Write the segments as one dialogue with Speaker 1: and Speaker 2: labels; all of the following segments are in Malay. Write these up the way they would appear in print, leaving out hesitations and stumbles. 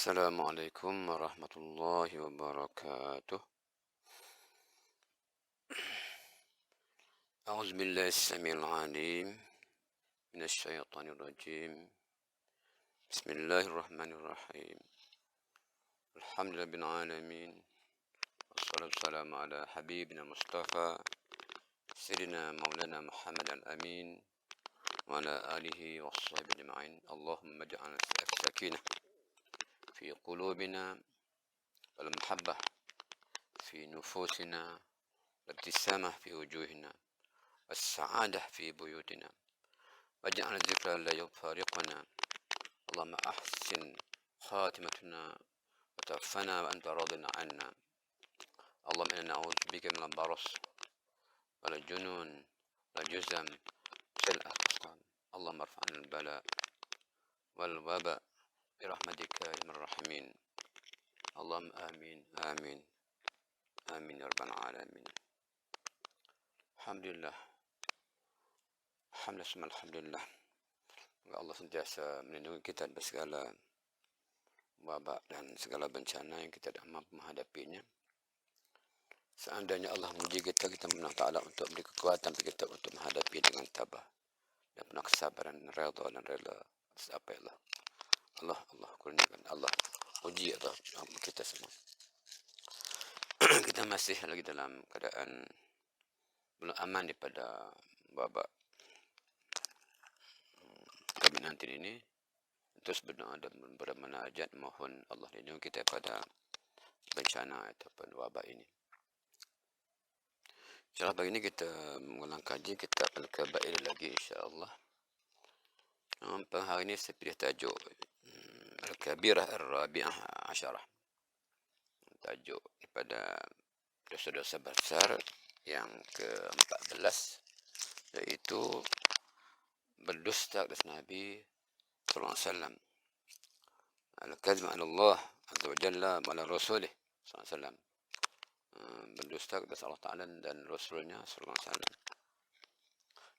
Speaker 1: السلام عليكم ورحمة الله وبركاته. أعوذ بالله السميع العليم من الشيطان الرجيم. بسم الله الرحمن الرحيم. الحمد لله رب العالمين، والصلاة والسلام على حبيبنا مصطفى سيدنا مولانا محمد الأمين وعلى آله وصحبه أجمعين. اللهم اجعل السكينة في قلوبنا والمحبة في نفوسنا والابتسامة في وجوهنا والسعادة في بيوتنا، واجعل الذكر لا يفارقنا. اللهم أحسن خاتمتنا وتوفنا وأنت راض عنا. اللهم إنا نعوذ بك من البرص والجنون والجزم وسوء الأسقام. اللهم ارفع عنا البلاء والوباء برحمتك يا أرحم الراحمين. اللهم آمين آمين آمين يا رب العالمين. Alhamdulillah, alhamdulillah. Allah sentiasa melindungi kita dari segala wabak dan segala bencana yang kita tidak mampu menghadapinya. Seandainya Allah menguji kita, kita meminta Ta'ala untuk beri kekuatan bagi kita untuk menghadapi dengan tabah dan penuh kesabaran, redha dan rela atas apa yang Allah kurniakan. Allah uji Allah kita semua. Kita masih lagi dalam keadaan belum aman daripada wabak COVID-19 ini. Terus berdoa dan bermunajat mohon Allah lindungi kita pada bencana ataupun wabak ini. InsyaAllah pagi ini kita mengulang kaji kitab Al-Kabair lagi insyaAllah. Hari ini saya pilih tajuk Al-Kabirah Ar-Rabi'ah Asyarah. Tajuk daripada dosa-dosa besar yang ke-14, iaitu berdusta atas Nabi sallallahu alaihi wasallam. Al-kadzib 'ala Allah azza wa jalla wa 'ala rasulih sallallahu alaihi wasallam. Berdusta atas Allah Ta'ala dan Rasulnya sallallahu alaihi wasallam.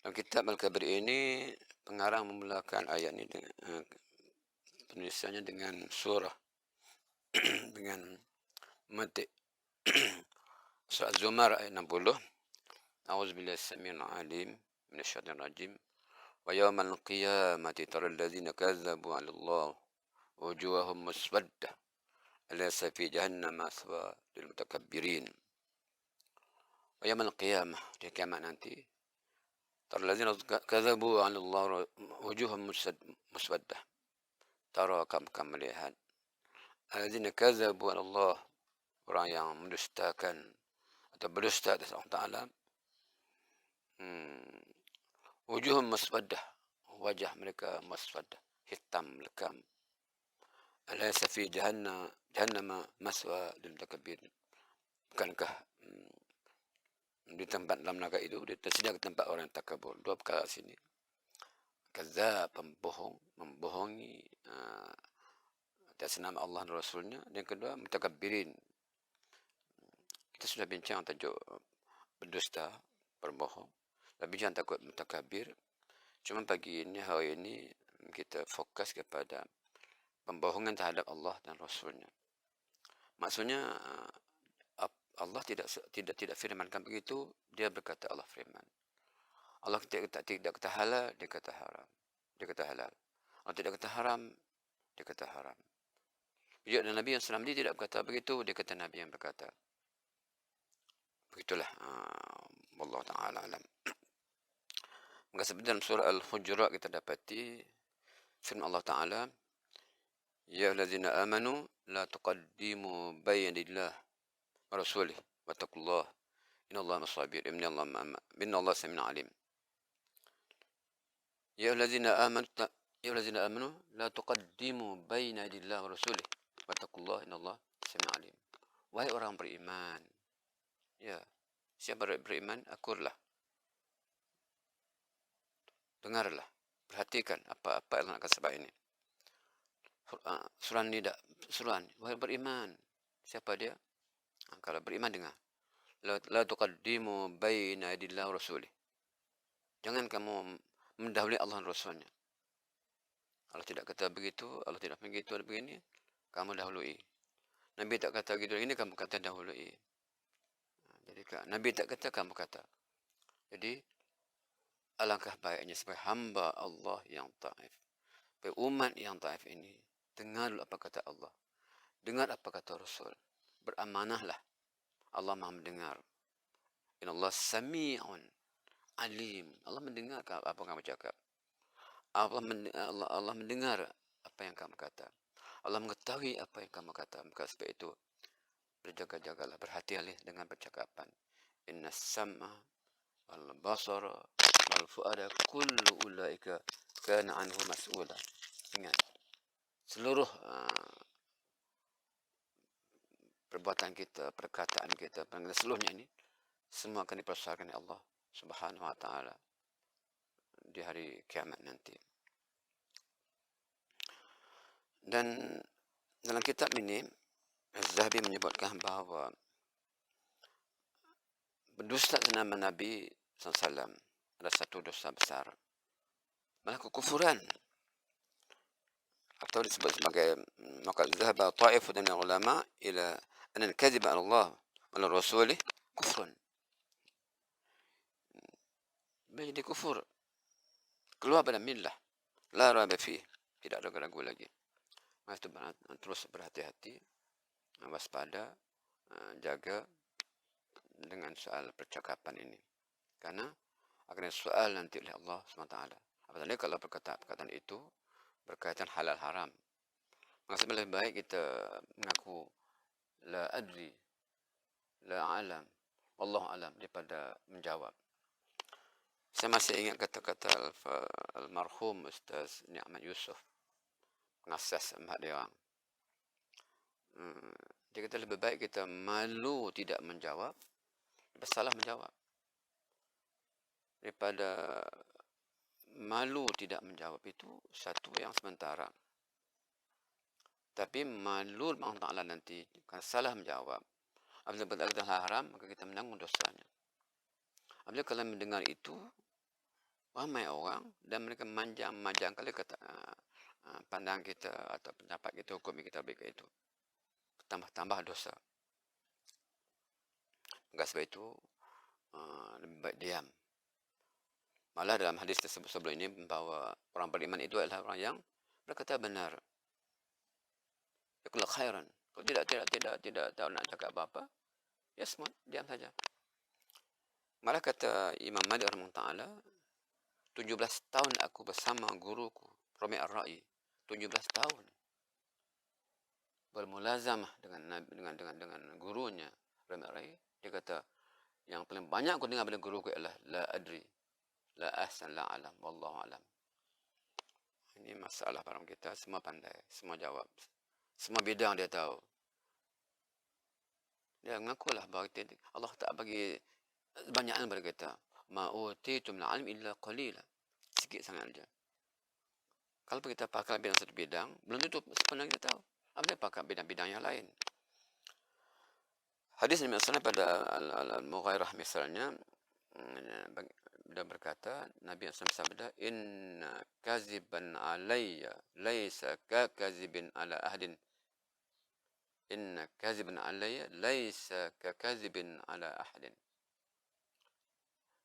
Speaker 1: Dalam kitab Al-Kabir ini pengarang memulakan ayat ini dengan penulisannya dengan surah dengan matik surah Az-Zumar ayat 60. A'udzubillahi as-sami'il 'alim minasyaitonir rajim. Wa yawmal qiyamati taral ladzina kazzabu 'ala Allah wujuhahum muswaddah alaysa fi jahannam maswa lil mutakabbirin. Wa yawmal qiyamah, di kiamat nanti, taral ladzina kazzabu 'ala Allah wujuhahum muswaddah. Tara kamu melihat alladzina kazzabu 'ala Allah, orang yang mendustakan atau berdusta atas Allah Ta'ala, wujuhum muswaddah, wajah mereka muswaddah, hitam lekam. Alaysa fi jahannama maswa lil mutakabbirin. Bukankah di tempat dalam neraka itu tersedia tempat orang yang takabur. Dua perkara sini. Kadzab, membohongi atas nama Allah dan Rasulnya. Dan yang kedua, mutakabbirin. Kita sudah bincang tajuk berdusta, berbohong. Dan bincang takut mutakabir. Cuma pagi ini, hari ini, kita fokus kepada pembohongan terhadap Allah dan Rasulnya. Maksudnya, Allah tidak firmankan begitu, dia berkata Allah firman. Allah tidak kata halal, dia kata haram. Dia kata halal. Allah tidak kata haram, dia kata haram. Bila ada Nabi yang SAW, dia tidak berkata begitu, dia kata Nabi yang berkata. Begitulah. Wallahu ta'ala alam. Maka seperti dalam surah Al-Hujurat kita dapati firman Allah Ta'ala, ya allazina amanu la tuqaddimu bayna yadillah wa rasulih wattaqullah innallaha ma'as-sabir innallaha sami'un alim. Ya allazina amanu la tuqaddimu bayna yadillah wa rasulih wattaqullah innallaha sami'un alim. Wahai orang beriman, ya, siapa beriman, akurlah, dengarlah, perhatikan apa yang akan sebab ini. Surah Nida, wahai beriman, siapa dia? Kalau beriman dengar. La tuqaddimu baina yadillah wa rasulih. Jangan kamu mendahului Allah dan Rasulnya. Allah tidak kata begitu, Allah tidak begitu, ada begini. kamu dahului. Nabi tak kata gitu, ini kamu kata dahului. Jadi Nabi tak kata, kamu kata. Jadi alangkah baiknya sebagai hamba Allah yang taif, sebagai umat yang taif ini, dengar apa kata Allah, dengar apa kata Rasul, beramanahlah. Allah Maha mendengar. Inna Allah sami'un alim. Allah mendengar apa kamu cakap. Allah mendengar apa yang kamu kata. Allah mengetahui apa yang kamu kata. Maka sebab itu berjaga-jagalah, berhati-hati dengan percakapan. Inna sam'a wal basara wal fu'ada kullu ulaika kana anhu mas'ula. Ingat, seluruh perbuatan kita, perkataan kita, seluruhnya ini semua akan dipersoalkan oleh Allah Subhanahu wa taala di hari kiamat nanti. Dan dalam kitab ini Az-Zahabi menyebutkan bahawa berdusta nama Nabi SAW adalah satu dosa besar, malah kekufuran, atau disebut sebagai maka zahaba ta'ifun min ulama ila an al-kadhib 'ala Allah wa 'ala rasulih kufrun. Menjadi kufur, keluar pada millah, la raiba fih, tidak ada ragu lagi. Maka itu terus berhati-hati, waspada, jaga dengan soal percakapan ini, karena akan soal nanti oleh Allah SWT. Apalagi kalau perkataan itu berkaitan halal haram, maka lebih baik kita mengaku la adri, la alam, wallahu alam, daripada menjawab. Saya masih ingat kata-kata almarhum Ustaz Ni'mat Yusuf, pengasas Ahmad Dewang. Dia kata lebih baik kita malu tidak menjawab, bersalah menjawab, daripada malu tidak menjawab itu satu yang sementara. Tapi malu Allah Ta'ala nanti, kalau salah menjawab, apabila berkata haram, maka kita menanggung dosanya. Apabila kalau mendengar itu, ramai orang, dan mereka manjang kali kata pandang kita atau pendapat kita, hukum kita baik itu, tambah dosa. Maka sebab itu lebih baik diam. Malah dalam hadis tersebut sebelum ini, bahawa orang beriman itu adalah orang yang berkata benar. Yakul khairan. Kalau tidak tahu nak cakap apa-apa, ya semua diam saja. Malah kata Imam Malik rahimahullah, 17 tahun aku bersama guruku Rabi' Ar-Ra'i, 17 tahun bermulazamah dengan gurunya Rabi' Ar-Ra'i. Dia kata, yang paling banyak aku dengar pada guruku adalah la adri, la ahsan, la alam, wallahu alam. Ini masalah para kita, semua pandai, semua jawab, semua bidang dia tahu. Dia mengakulah bahawa Allah tak bagi banyak kepada kita. Ma utitum min ilm illa qalila. Sikit sangat saja. Kalau kita pakar bidang satu bidang, belum tentu sebenarnya kita tahu. Apabila pakar bidang-bidang yang lain. Hadis Nabi SAW pada Al-Mughairah misalnya, dia berkata, Nabi SAW bersabda, inna kaziban alayya laysa ka kazibin ala ahdin. Inna kaziban alayya laysa ka kazibin ala ahdin.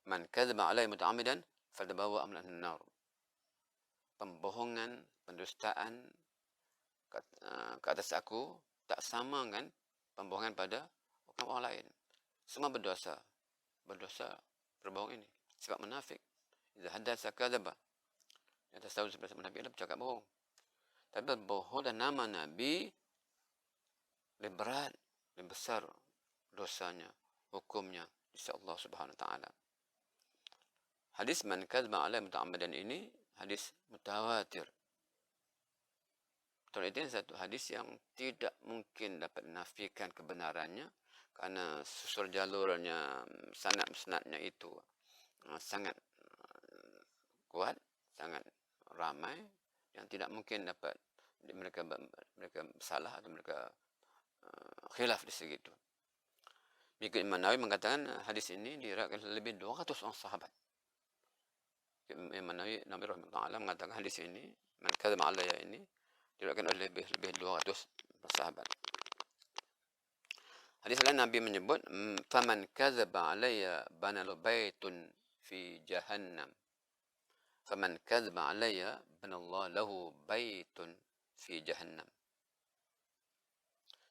Speaker 1: Man kadzaba alayya muta'ammidan fatabawa amlan nar. Pembohongan, pendustaan ke atas aku tak sama dengan pembohongan pada orang lain. Semua berdosa berbohong ini, sebab munafik. Idza hadatsa kadzaba. Kita tahu sebenarnya munafik adalah bercakap bohong. Tapi berbohong dan nama Nabi lebih berat, lebih besar dosanya, hukumnya di sisi Allah Subhanahu wa taala. Hadis man kadzaba alaihi muta'ammidan ini hadis mutawatir. Itu satu hadis yang tidak mungkin dapat menafikan kebenarannya, karena susul jalurnya, sanad-sanadnya itu sangat kuat, sangat ramai, yang tidak mungkin dapat mereka salah atau mereka khilaf di segitu. Imam Nawawi mengatakan hadis ini diriwayatkan lebih 200 orang sahabat. Imam Nawawi rahimahullah mengatakan hadis ini man kadzaba alayya ini diriwayatkan oleh lebih 200 sahabat. Hadis lain Nabi menyebut, faman kadzaba alayya banalu baitun fi jahannam. Faman kadzaba alayya banallahu lahu baitun fi jahannam.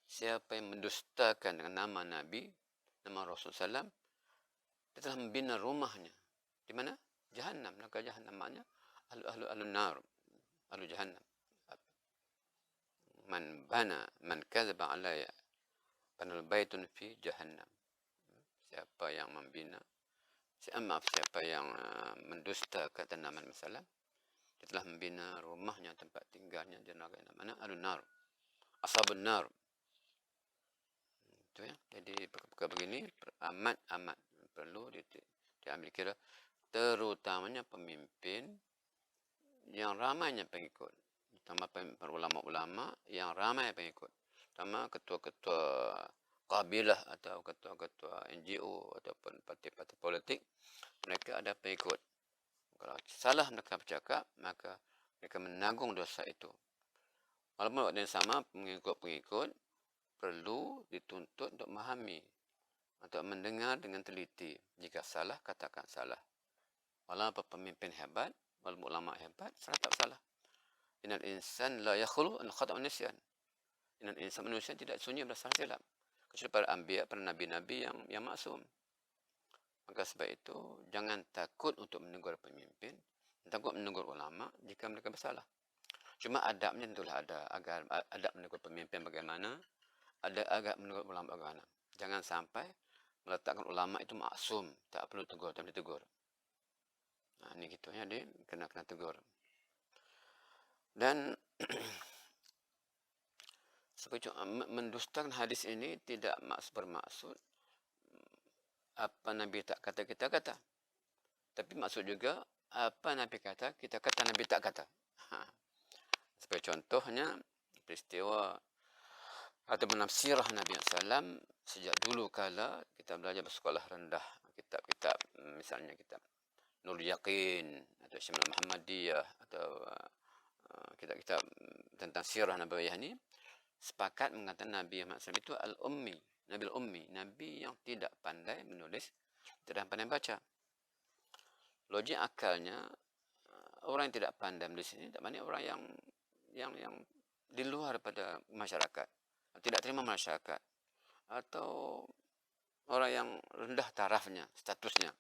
Speaker 1: Siapa yang mendustakan dengan nama Nabi, nama Rasulullah SAW, dia telah membina rumahnya. Di mana? Jahannam. Neraka Jahannam maknanya ahlu nar, ahlu Jahannam. Man kadzaba alayya banal baitun fi Jahannam. Siapa yang membina, siapa yang mendusta kata nama Nabi, dia telah membina rumahnya, tempat tinggalnya di neraka. Mana? Ahlu nar, ashabun nar. Itu ya. Jadi perkara begini amat perlu diambil kira, terutamanya pemimpin yang ramainya pengikut, terutama para ulama-ulama yang ramai pengikut, terutama ketua-ketua kabilah atau ketua-ketua NGO ataupun parti-parti politik, mereka ada pengikut. Kalau salah mereka bercakap, maka mereka menanggung dosa itu. Walaupun waktu yang sama, pengikut-pengikut perlu dituntut untuk memahami, untuk mendengar dengan teliti. Jika salah, katakan salah. Walaupun pemimpin hebat, walaupun ulama hebat, salah tak salah. Innal insan la yakhlu an khata' wa nisyan. Innal insan, manusia tidak sunyi bersalah silap. Kecuali para anbiya, para nabi-nabi yang maksum. Maka sebab itu, jangan takut untuk menegur pemimpin, takut menegur ulama jika mereka bersalah. Cuma adabnya tentulah ada, agar adab menegur pemimpin bagaimana, ada agak menegur ulama bagaimana. Jangan sampai meletakkan ulama itu maksum, tak perlu tegur, tak boleh tegur. Nah, ini gitu ya, dia kena tegur. Dan mendustakan hadis ini tidak bermaksud apa Nabi tak kata kita kata. Tapi maksud juga apa Nabi kata kita kata, Nabi tak kata. Sebagai contohnya peristiwa atau penafsirah Nabi SAW sejak dulu kala kita belajar bersekolah rendah, kitab-kitab misalnya kitab Nurul Yaqin atau Syamil Muhammadiyah atau kitab-kitab tentang sirah Nabawiyah ini sepakat mengatakan Nabi Muhammad SAW itu al-ummi, Nabi al-ummi, Nabi yang tidak pandai menulis, tidak pandai baca. Logik akalnya, orang yang tidak pandai menulis ini tak banyak orang yang di luar pada masyarakat, tidak terima masyarakat, atau orang yang rendah tarafnya, statusnya.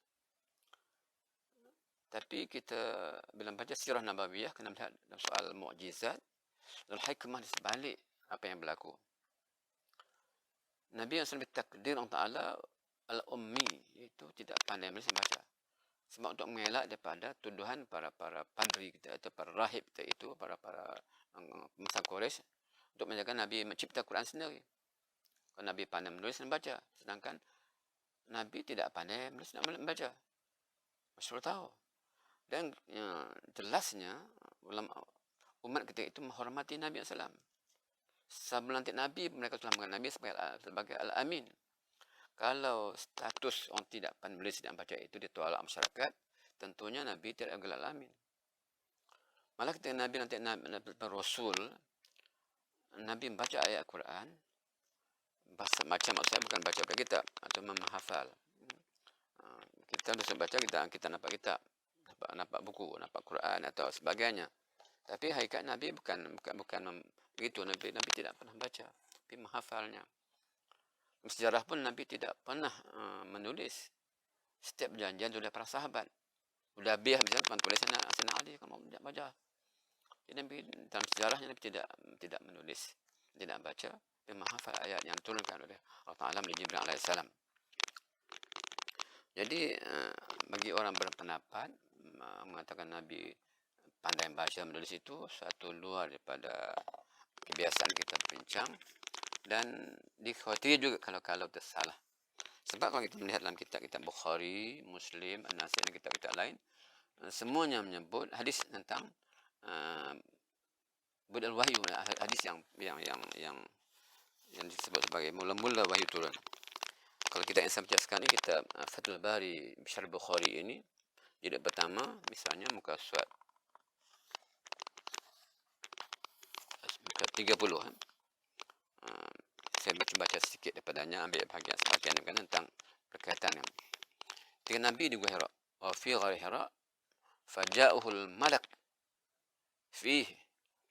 Speaker 1: Tapi kita bila baca sirah Nabawiyah, kena melihat soal mukjizat dan hikmah di sebalik apa yang berlaku. Nabi yang selalu takdir Allah Ta'ala al-ummi, iaitu tidak pandai menulis dan baca. Sebab untuk mengelak daripada tuduhan para padri kita atau para rahib kita itu, para masa Quraisy, untuk menjaga Nabi mencipta Quran sendiri. Kalau Nabi pandai menulis dan baca, sedangkan Nabi tidak pandai menulis dan baca. Masyarakat tahu. Dan jelasnya umat ketika itu menghormati Nabi SAW. Sebelum melantik Nabi, mereka telah mengenal Nabi sebagai Al-Amin. Kalau status orang tidak pandai menulis dan baca itu ditolak masyarakat, tentunya Nabi tidak gelar Al-Amin. Malah ketika Nabi nanti Rasul, Nabi membaca ayat Al-Quran, baca maksudnya bukan baca kitab atau menghafal. Kita bisa baca, kita nampak kitab, nampak buku, nampak Quran atau sebagainya. Tapi hakikat Nabi bukan begitu. Nabi tidak pernah baca, tapi menghafalnya. Sejarah pun Nabi tidak pernah menulis. Setiap perjanjian sudah para sahabat. Sudah biar misalnya tulisan Sayyidina Ali kalau tidak baca. Jadi Nabi dalam sejarahnya Nabi tidak menulis, tidak baca, tapi menghafal ayat yang turunkan oleh Allah Taala melalui Jibril alaihissalam. Jadi bagi orang berpendapat mengatakan Nabi pandai baca menulis itu satu luar daripada kebiasaan kita berbincang, dan dikhawatiri juga kalau tersalah. Sebab kalau kita melihat dalam kitab-kitab Bukhari, Muslim, An-Nasai dan kitab-kitab lain, semuanya menyebut hadis tentang budal wahyu, hadis yang disebut sebagai mula-mula wahyu turun. Kalau kita yang saya baca sekarang ini, kitab Fathul Bari Syarh Bukhari ini, jilid pertama, misalnya muka surat 30, baca sedikit daripadanya, ambil bahagian sebahagian tentang berkaitan dengan ketika Nabi di Gua Hira. Wa fi ghar Hira faja'ahu al-malak fihi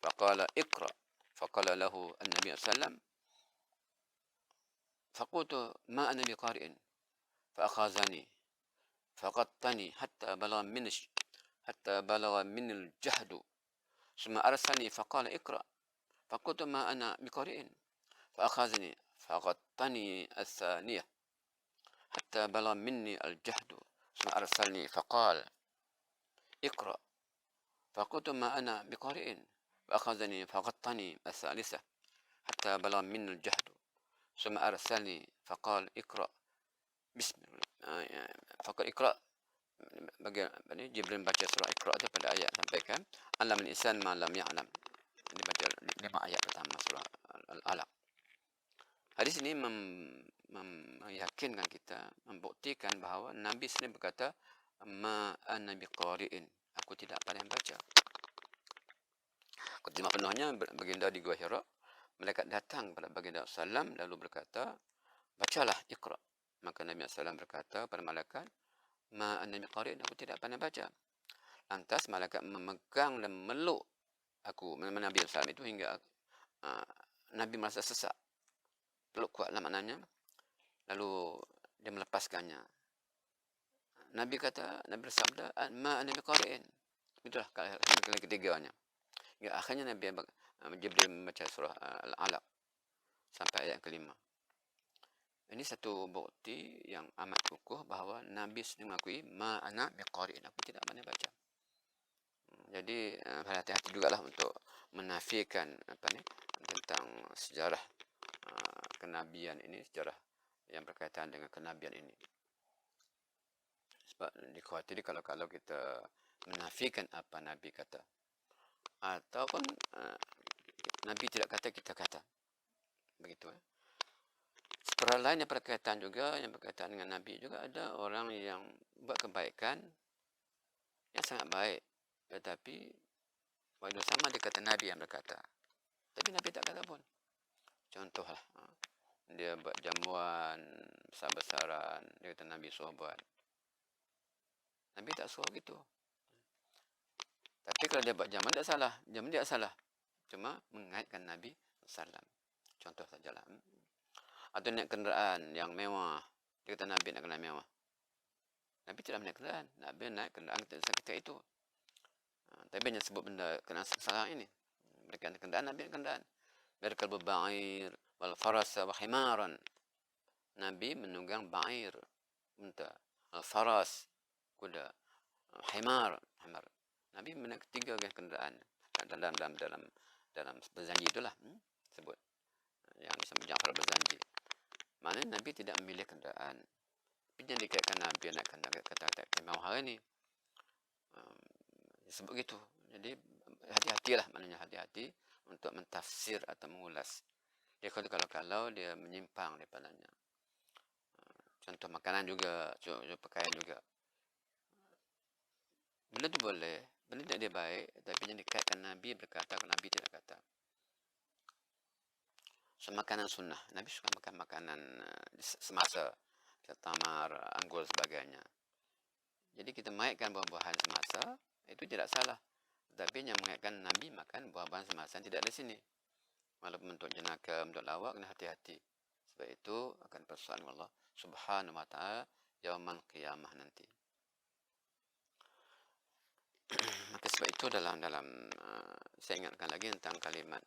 Speaker 1: faqala iqra. Faqala lahu an-nabi sallallahu alaihi wasallam faqultu ma ana biqari'in فأخذني فقطني حتى بلغ من الجهد ثم أرسلني فقال اقرأ فقلت ما أنا بقارئ فأخذني فقطني الثانية حتى بلغ مني الجهد ثم أرسلني فقال اقرأ فقلت ما أنا بقارئ فأخذني فقطني الثالثة حتى بلغ مني الجهد ثم أرسلني فقال اقرأ بسم الله فقال اقرأ. Bagi Jibril baca surah Iqra pada ayat sampai kan alam al-insan ma lam ya'lam. Ini baca 5 ayat pertama surah Al-Alaq. Hadis ini meyakinkan kita, membuktikan bahawa Nabi sendiri berkata ma ana biqari'in, aku tidak pandai baca. Ketika penuhnya baginda di Gua Hira, malaikat datang pada baginda sallam lalu berkata, bacalah Iqra. Maka Nabi sallam berkata pada malaikat, ma ana biqari'in, aku tidak pandai baca. Lantas malaikat memegang dan meluk aku, Nabi sallam itu hingga Nabi merasa sesak. Peluk kuatlah maknanya. Lalu dia melepaskannya. Nabi bersabda, ma ana biqari'in. Itulah kali ketiganya. Hingga akhirnya Nabi Jibril membaca surah Al-Alaq sampai ayat kelima. Ini satu bukti yang amat kukuh bahawa Nabi sendiri mengakui ma ana biqari'in, aku tidak pandai baca. Jadi hati-hati jugalah untuk menafikan tentang sejarah kenabian ini, sejarah yang berkaitan dengan kenabian ini. Sebab dikhawatiri kalau kita menafikan apa Nabi kata, ataupun Nabi tidak kata, kita kata. Begitu. Perkara lain yang berkaitan juga, yang berkaitan dengan Nabi juga, ada orang yang buat kebaikan yang sangat baik, tetapi waktu sama dia kata Nabi yang berkata, tapi Nabi tak kata pun. Contohlah, dia buat jamuan besar-besaran, dia kata Nabi suruh buat. Nabi tak suruh gitu. Tapi kalau dia buat jamuan tak salah, jamuan dia salah. Cuma mengaitkan Nabi sallam. Contoh sajalah. Atau naik kenderaan yang mewah, dia kata Nabi nak kenderaan mewah. Nabi tidak naik kenderaan, Nabi naik kenderaan ketika itu. Tapi hanya sebut benda kenderaan sekarang ini. Mereka kenderaan, Nabi kenderaan. Berkal ba'ir wal farasa wa himaran. Nabi menunggang ba'ir, unta, al-faras, kuda, himar. Nabi menaik 3 kenderaan dalam berjanji itulah sebut yang disebut Ja'far berjanji. Maknanya Nabi tidak memilih kenderaan. Tapi yang dikaitkan Nabi naik kata kemau hari ini. Disebut gitu. Jadi hati-hatilah, maknanya hati-hati untuk mentafsir atau mengulas. Dia kalau dia menyimpang daripadanya. Contoh makanan juga, contoh pakaian juga. Benda itu boleh, benda tidak dia baik, tapi yang dikaitkan Nabi berkata, Nabi tidak kata. So, makanan sunnah. Nabi suka makan makanan semasa, tamar, anggur, sebagainya. Jadi kita mengaitkan buah-buahan semasa, itu tidak salah. Tapi yang mengaitkan Nabi makan buah-buahan semasa tidak ada sini. Walaupun bentuk jenaka, bentuk lawak, kena hati-hati. Sebab itu akan persoalan Allah Subhanahu wa ta'ala yaumal qiyamah nanti. Maka sebab itu dalam saya ingatkan lagi tentang kalimat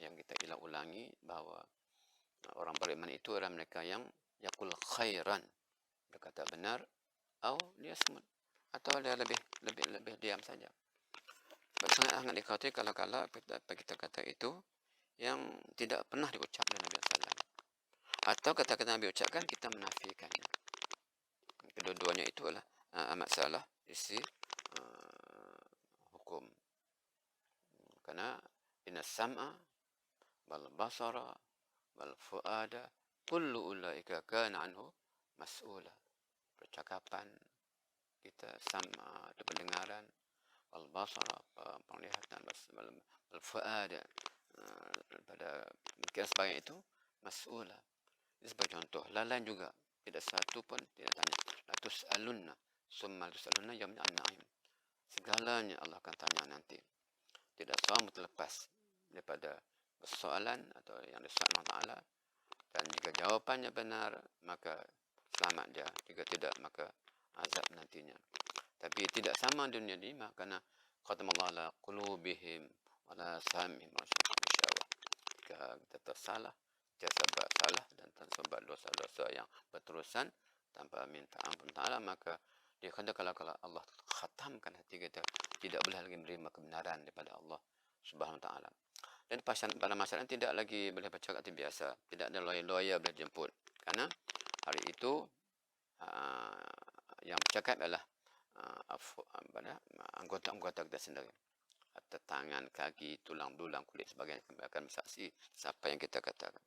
Speaker 1: yang kita ulangi, bahawa orang beriman itu adalah mereka yang yaqul khairan, berkata benar, atau dia semut, atau dia lebih diam saja. Sangat dikhawatirkan kalau apa kita kata itu yang tidak pernah diucap oleh Nabi SAW, atau kata-kata Nabi ucapkan kita menafikannya. Kedua-duanya itu adalah amat salah isi hukum. Karena inna sam'a wal basara wal fuada kullu ulaika kana anhu mas'ula. Percakapan kita, sama atau pendengaran, wal basara penglihatan, wal fuada pada pikiran sebagainya itu mas'ula. Ini sebagai contoh. Lain juga. Tidak satu pun tidak tanya. La tus'alunna. Summa tus'alunna yawmin an-na'im. Segalanya Allah akan tanya nanti. Tidak seorang terlepas daripada persoalan atau yang disebut Allah Ta'ala. Dan jika jawapannya benar, maka selamat dia. Jika tidak, maka azab nantinya. Tapi tidak sama dunia ini, kerana khatamallahu ala qulubihim wa la sam'ihim masyaallah. Jika kita tersalah, sebab salah dan sebab dosa-dosa yang berterusan tanpa minta ampun Ta'ala, maka dia kata kalau Allah khatamkan hati kita, tidak boleh lagi menerima kebenaran daripada Allah Subhanahu Wa Ta'ala. Dan pada masalah tidak lagi boleh bercakap seperti biasa. Tidak ada lawyer boleh jemput. Karena hari itu yang bercakap adalah anggota-anggota kita sendiri. Atau tangan, kaki, tulang belulang, kulit sebagainya. Kami akan bersaksi siapa yang kita katakan.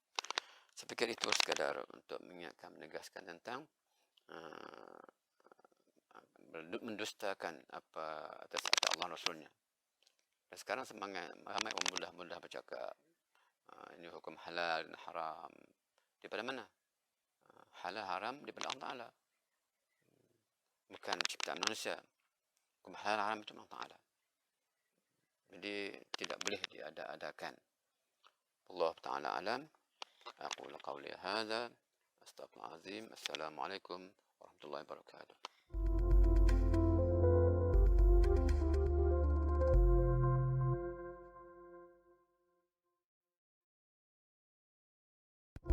Speaker 1: Saya fikir itu sekadar untuk mengingatkan, menegaskan tentang mendustakan apa atas Allah Rasulnya. Dan sekarang semangat ramai orang mudah bercakap ini hukum halal dan haram. Daripada mana? Halal haram daripada Allah Ta'ala. Bukan ciptaan manusia. Hukum halal haram itu Allah Ta'ala. Jadi tidak boleh diada-adakan. Allah Ta'ala alam. أقول قولي هذا أستغفر الله العظيم. السلام عليكم ورحمة الله وبركاته.